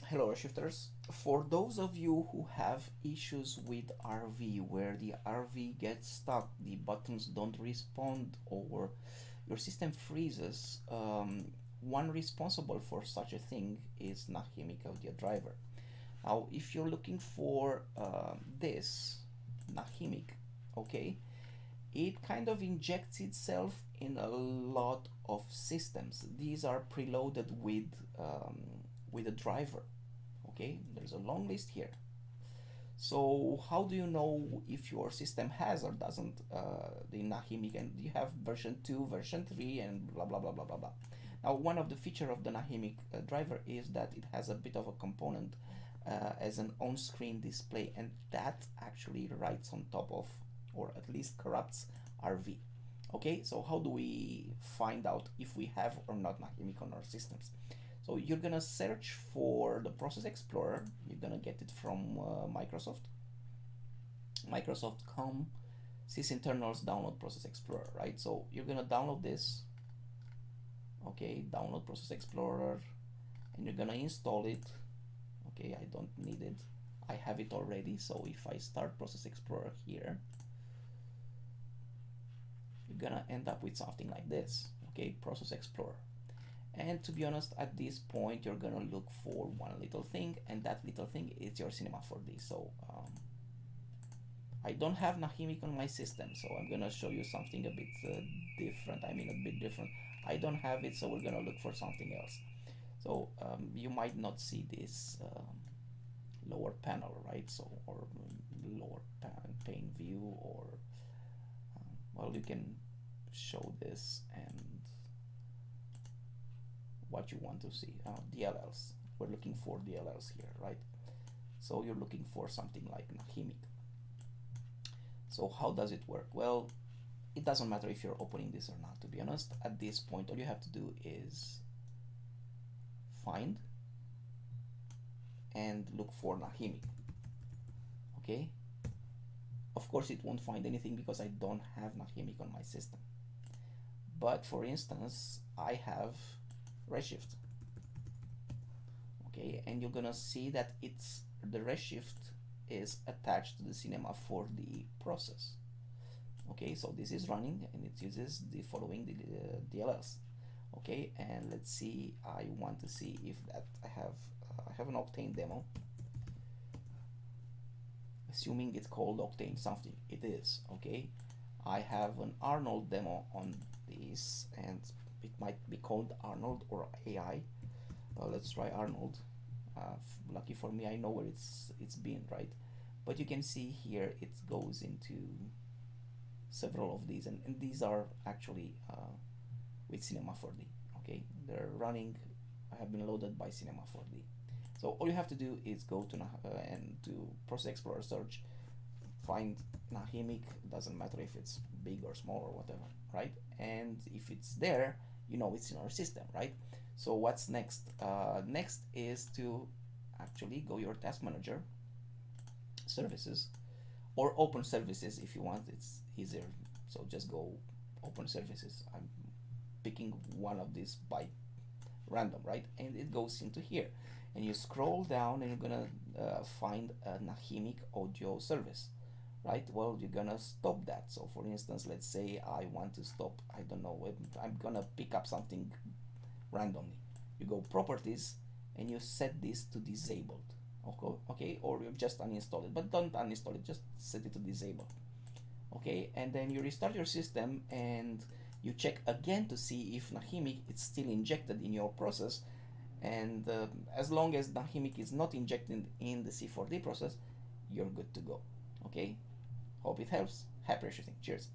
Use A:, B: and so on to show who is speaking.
A: Hello shifters. For those of you who have issues with RV where the RV gets stuck, the buttons don't respond, or your system freezes, one responsible for such a thing is Nahimic Audio Driver. Now, if you're looking for this Nahimic, okay, it kind of injects itself in a lot of systems. These are preloaded with a driver. Okay, there's a long list here. So how do you know if your system has or doesn't the Nahimic, and you have version 2, version 3, and blah blah blah blah blah blah. Now, one of the feature of the Nahimic driver is that it has a bit of a component as an on-screen display, and that actually writes on top of, or at least corrupts, RV. Okay, so how do we find out if we have or not Nahimic on our systems? So you're gonna search for the Process Explorer. You're gonna get it from Microsoft.com, sysinternals download Process Explorer, right? So you're gonna download this, okay, download Process Explorer, and you're gonna install it. Okay, I don't need it, I have it already. So if I start Process Explorer here, you're gonna end up with something like this, okay, Process Explorer. And to be honest, at this point, you're gonna look for one little thing, and that little thing is your Cinema 4D. So I don't have Nahimic on my system, so I'm gonna show you something a bit different. I mean, a bit different. I don't have it, so we're gonna look for something else. So you might not see this lower panel, right? So, or lower pane view, or well, you can show this and what you want to see. DLLs. We're looking for DLLs here, right? So you're looking for something like Nahimic. So how does it work? Well, it doesn't matter if you're opening this or not, to be honest. At this point, all you have to do is find and look for Nahimic. Okay? Of course, it won't find anything because I don't have Nahimic on my system. But for instance, I have Redshift. Okay, and you're gonna see that it's the Redshift is attached to the Cinema 4D process. Okay, so this is running and it uses the following DLLs. Okay, and let's see. I want to see if that I have an Octane demo. Assuming it's called Octane something, it is. Okay, I have an Arnold demo on this, and it might be called Arnold or AI. Let's try Arnold. Lucky for me, I know where it's been, right? But you can see here it goes into several of these, and these are actually with Cinema 4D. Okay, they're running, have been loaded by Cinema 4D. So all you have to do is go to and to Process Explorer, search, find Nahimic. Doesn't matter if it's big or small or whatever, right? And if it's there, you know it's in our system, right? So what's next? Next is to actually go your task manager, services, or open services if you want. It's easier. So just go open services. I'm picking one of these by random, right? And it goes into here. And you scroll down and you're gonna find a Nahimic audio service, right? Well, you're gonna stop that. So for instance, let's say I want to stop, I don't know, I'm gonna pick up something randomly. You go properties and you set this to disabled. Okay, or you just uninstall it, but don't uninstall it, just set it to disabled. Okay, and then you restart your system and you check again to see if Nahimic is still injected in your process. And as long as Nahimic is not injected in the C4D process, you're good to go. Okay, hope it helps. Happy shooting. Cheers.